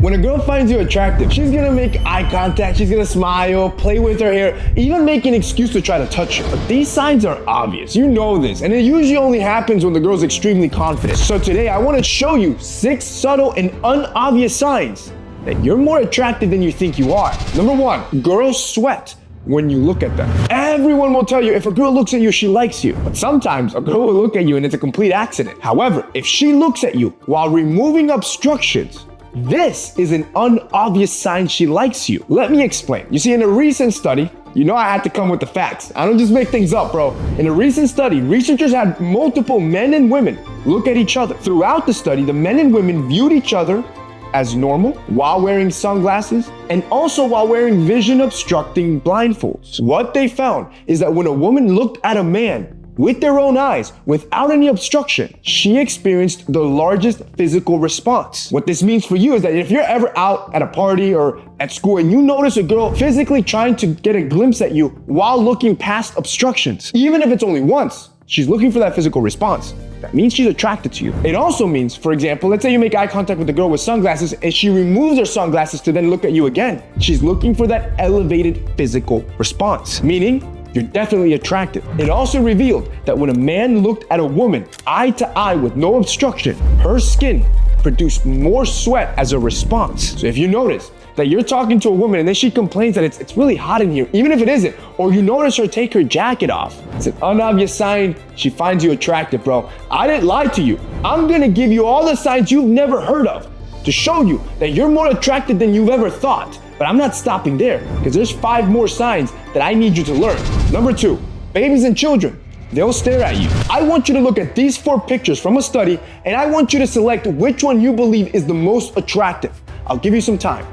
When a girl finds you attractive, she's gonna make eye contact, she's gonna smile, play with her hair, even make an excuse to try to touch you. But these signs are obvious, you know this, and it usually only happens when the girl's extremely confident. So today I wanna show you 6 subtle and unobvious signs that you're more attractive than you think you are. Number 1, girls sweat when you look at them. Everyone will tell you if a girl looks at you, she likes you. But sometimes a girl will look at you and it's a complete accident. However, if she looks at you while removing obstructions, this is an unobvious sign she likes you. Let me explain. You see, in a recent study, you know I had to come with the facts. I don't just make things up, bro. In a recent study, researchers had multiple men and women look at each other. Throughout the study, the men and women viewed each other as normal while wearing sunglasses and also while wearing vision obstructing blindfolds. What they found is that when a woman looked at a man with their own eyes without any obstruction, she experienced the largest physical response. What this means for you is that if you're ever out at a party or at school and you notice a girl physically trying to get a glimpse at you while looking past obstructions, even if it's only once, she's looking for that physical response. That means she's attracted to you. It also means, for example, let's say you make eye contact with a girl with sunglasses and she removes her sunglasses to then look at you again. She's looking for that elevated physical response, meaning you're definitely attractive. It also revealed that when a man looked at a woman eye to eye with no obstruction, her skin produced more sweat as a response. So if you notice that you're talking to a woman and then she complains that it's really hot in here, even if it isn't, or you notice her take her jacket off, it's an unobvious sign she finds you attractive, bro. I didn't lie to you. I'm gonna give you all the signs you've never heard of to show you that you're more attractive than you've ever thought. But I'm not stopping there, because there's 5 more signs that I need you to learn. Number 2, babies and children, they'll stare at you. I want you to look at these 4 pictures from a study, and I want you to select which one you believe is the most attractive. I'll give you some time.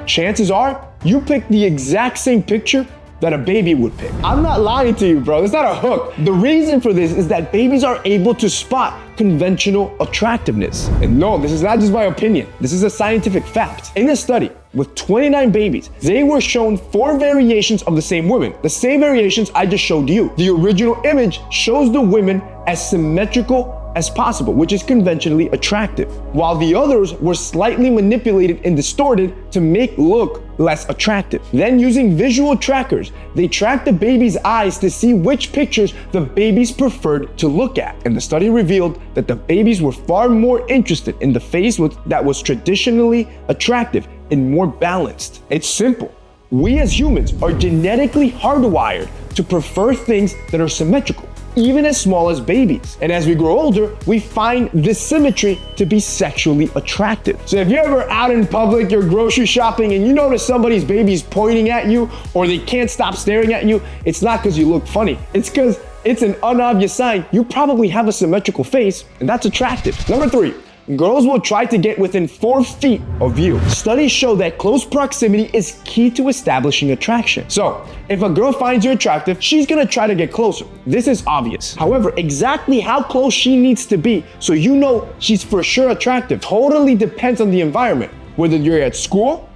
Chances are, you picked the exact same picture that a baby would pick. I'm not lying to you, bro. It's not a hook. The reason for this is that babies are able to spot conventional attractiveness. And no, this is not just my opinion. This is a scientific fact. In a study with 29 babies, they were shown 4 variations of the same women. The same variations I just showed you. The original image shows the women as symmetrical as possible, which is conventionally attractive, while the others were slightly manipulated and distorted to make look less attractive. Then using visual trackers, they tracked the baby's eyes to see which pictures the babies preferred to look at. And the study revealed that the babies were far more interested in the face that was traditionally attractive and more balanced. It's simple. We as humans are genetically hardwired to prefer things that are symmetrical, even as small as babies. And as we grow older, we find this symmetry to be sexually attractive. So if you're ever out in public, you're grocery shopping, and you notice somebody's baby's pointing at you or they can't stop staring at you, it's not because you look funny. It's because it's an unobvious sign you probably have a symmetrical face, and that's attractive. Number 3, girls will try to get within 4 feet of you. Studies show that close proximity is key to establishing attraction. So, if a girl finds you attractive, she's gonna try to get closer. This is obvious. However, exactly how close she needs to be so you know she's for sure attractive totally depends on the environment, whether you're at school,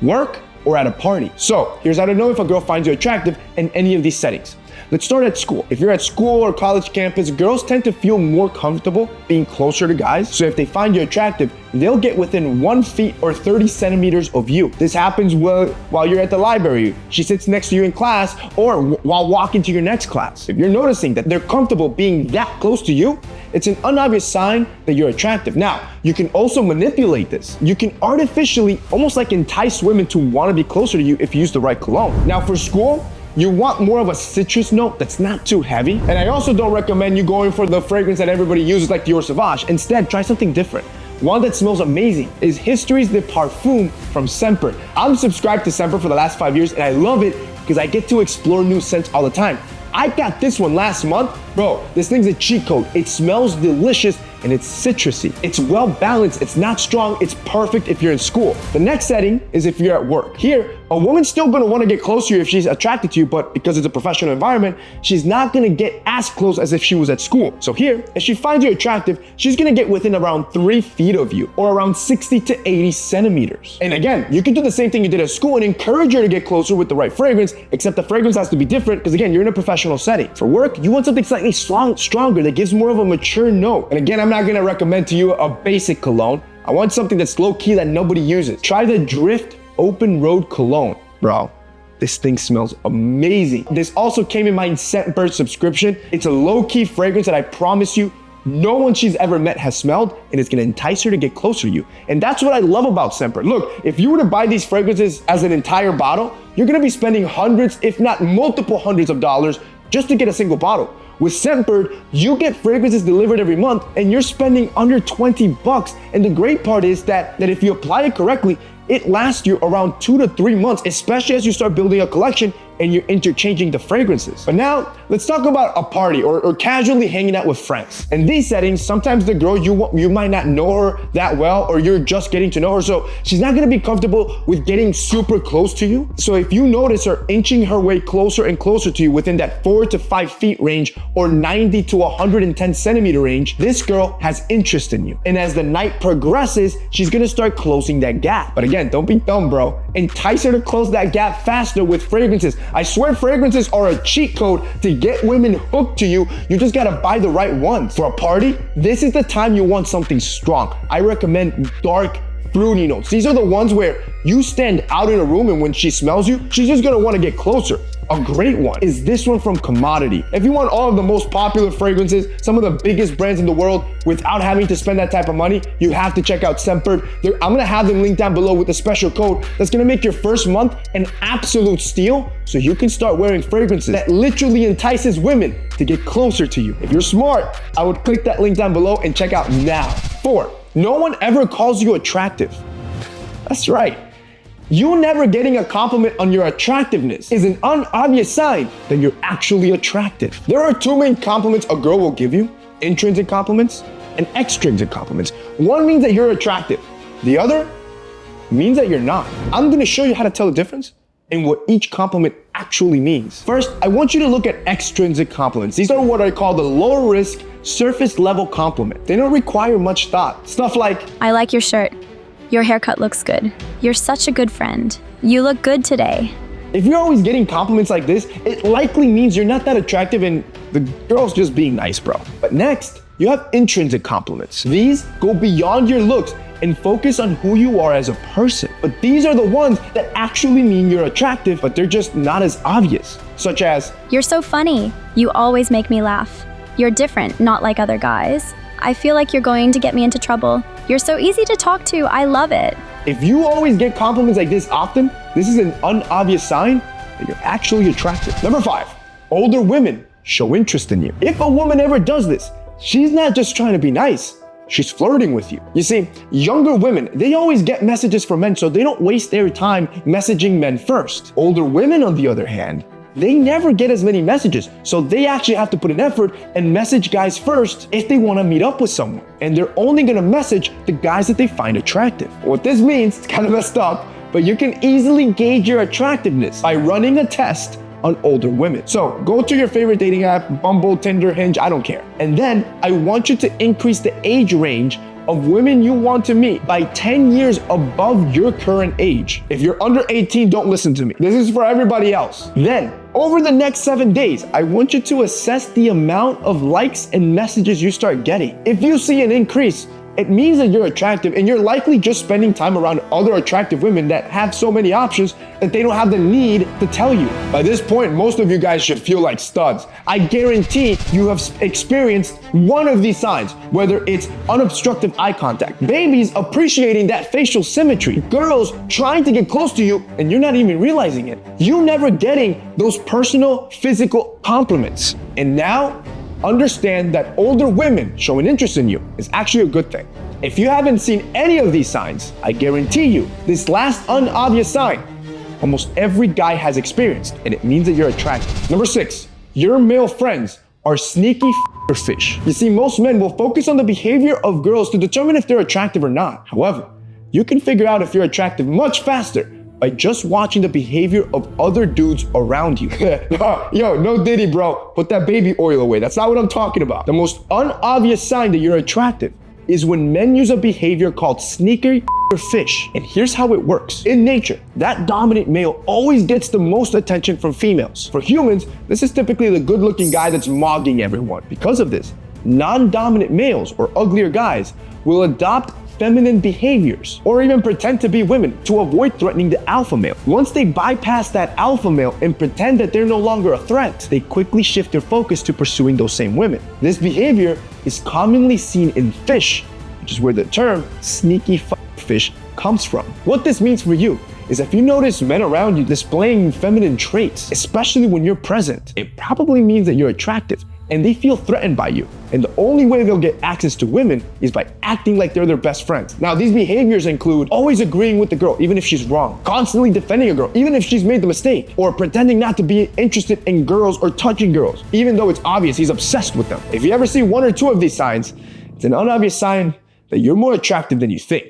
work, or at a party. So, here's how to know if a girl finds you attractive in any of these settings. Let's start at school. If you're at school or college campus, girls tend to feel more comfortable being closer to guys. So if they find you attractive, they'll get within 1 feet or 30 centimeters of you. This happens while you're at the library. She sits next to you in class or while walking to your next class. If you're noticing that they're comfortable being that close to you, it's an unobvious sign that you're attractive. Now, you can also manipulate this. You can artificially almost like entice women to want to be closer to you if you use the right cologne. Now for school, you want more of a citrus note that's not too heavy. And I also don't recommend you going for the fragrance that everybody uses like Dior Sauvage. Instead, try something different. One that smells amazing is History's de Parfum from Semper. I'm subscribed to Semper for the last 5 years and I love it because I get to explore new scents all the time. I got this one last month. Bro, this thing's a cheat code. It smells delicious and it's citrusy. It's well balanced, it's not strong, it's perfect if you're in school. The next setting is if you're at work. Here, a woman's still gonna wanna get close to you if she's attracted to you, but because it's a professional environment, she's not gonna get as close as if she was at school. So here, if she finds you attractive, she's gonna get within around 3 feet of you, or around 60 to 80 centimeters. And again, you can do the same thing you did at school and encourage her to get closer with the right fragrance, except the fragrance has to be different, because again, you're in a professional setting. For work, you want something slightly stronger that gives more of a mature note. And again, I'm not gonna recommend to you a basic cologne. I want something that's low-key that nobody uses. Try the Drift Open Road Cologne. Bro, this thing smells amazing. This also came in my Scentbird subscription. It's a low-key fragrance that I promise you no one she's ever met has smelled, and it's gonna entice her to get closer to you. And that's what I love about Scentbird. Look, if you were to buy these fragrances as an entire bottle, you're gonna be spending hundreds, if not multiple hundreds of dollars just to get a single bottle. With Scentbird, you get fragrances delivered every month and you're spending under 20 bucks. And the great part is that if you apply it correctly, it lasts you around 2 to 3 months, especially as you start building a collection and you're interchanging the fragrances. But now, let's talk about a party or casually hanging out with friends. In these settings, sometimes the girl, you might not know her that well, or you're just getting to know her, so she's not gonna be comfortable with getting super close to you. So if you notice her inching her way closer and closer to you within that 4 to 5 feet range or 90 to 110 centimeter range, this girl has interest in you. And as the night progresses, she's gonna start closing that gap. But again, don't be dumb, bro. Entice her to close that gap faster with fragrances. I swear fragrances are a cheat code to get women hooked to you. You just gotta buy the right ones. For a party, this is the time you want something strong. I recommend dark, fruity notes. These are the ones where you stand out in a room and when she smells you, she's just gonna wanna get closer. A great one is this one from Commodity. If you want all of the most popular fragrances, some of the biggest brands in the world, without having to spend that type of money, you have to check out Scentbird. I'm gonna have them linked down below with a special code that's gonna make your first month an absolute steal, so you can start wearing fragrances that literally entices women to get closer to you. If you're smart, I would click that link down below and check out now. 4, no one ever calls you attractive. That's right. You never getting a compliment on your attractiveness is an unobvious sign that you're actually attractive. There are 2 main compliments a girl will give you: intrinsic compliments and extrinsic compliments. One means that you're attractive. The other means that you're not. I'm gonna show you how to tell the difference and what each compliment actually means. First, I want you to look at extrinsic compliments. These are what I call the low risk, surface level compliment. They don't require much thought. Stuff like, I like your shirt. Your haircut looks good. You're such a good friend. You look good today. if you're always getting compliments like this, it likely means you're not that attractive and the girl's just being nice, bro. But next, you have intrinsic compliments. These go beyond your looks and focus on who you are as a person. But these are the ones that actually mean you're attractive, but they're just not as obvious. Such as, You're so funny. You always make me laugh. You're different, not like other guys. I feel like you're going to get me into trouble. You're so easy to talk to. I love it. if you always get compliments like this often, this is an unobvious sign that you're actually attractive. Number 5, older women show interest in you. If a woman ever does this, she's not just trying to be nice. She's flirting with you. You see, younger women, they always get messages from men, so they don't waste their time messaging men first. Older women, on the other hand, they never get as many messages, so they actually have to put an effort and message guys first if they want to meet up with someone. And they're only going to message the guys that they find attractive. What this means, it's kind of messed up, but you can easily gauge your attractiveness by running a test on older women. So go to your favorite dating app, Bumble, Tinder, Hinge, I don't care. And then I want you to increase the age range of women you want to meet by 10 years above your current age. If you're under 18, don't listen to me. This is for everybody else. Then, over the next 7 days, I want you to assess the amount of likes and messages you start getting. If you see an increase, it means that you're attractive and you're likely just spending time around other attractive women that have so many options that they don't have the need to tell you. By this point, most of you guys should feel like studs. I guarantee you have experienced one of these signs, whether it's unobstructed eye contact, babies appreciating that facial symmetry, girls trying to get close to you and you're not even realizing it, you never getting those personal physical compliments. And now, understand that older women showing interest in you is actually a good thing. If you haven't seen any of these signs, I guarantee you, this last unobvious sign, almost every guy has experienced, and it means that you're attractive. Number 6, your male friends are sneaky fish. You see, most men will focus on the behavior of girls to determine if they're attractive or not. However, you can figure out if you're attractive much faster by just watching the behavior of other dudes around you. Yo, no diddy, bro. Put that baby oil away. That's not what I'm talking about. The most unobvious sign that you're attractive is when men use a behavior called sneaker fish. And here's how it works. In nature, that dominant male always gets the most attention from females. For humans, this is typically the good-looking guy that's mogging everyone. Because of this, non-dominant males or uglier guys will adopt feminine behaviors, or even pretend to be women to avoid threatening the alpha male. Once they bypass that alpha male and pretend that they're no longer a threat, they quickly shift their focus to pursuing those same women. This behavior is commonly seen in fish, which is where the term sneaky fish comes from. What this means for you is if you notice men around you displaying feminine traits, especially when you're present, it probably means that you're attractive and they feel threatened by you. And the only way they'll get access to women is by acting like they're their best friends. Now, these behaviors include always agreeing with the girl, even if she's wrong, constantly defending a girl, even if she's made the mistake, or pretending not to be interested in girls or touching girls, even though it's obvious he's obsessed with them. If you ever see one or two of these signs, it's an unobvious sign that you're more attractive than you think.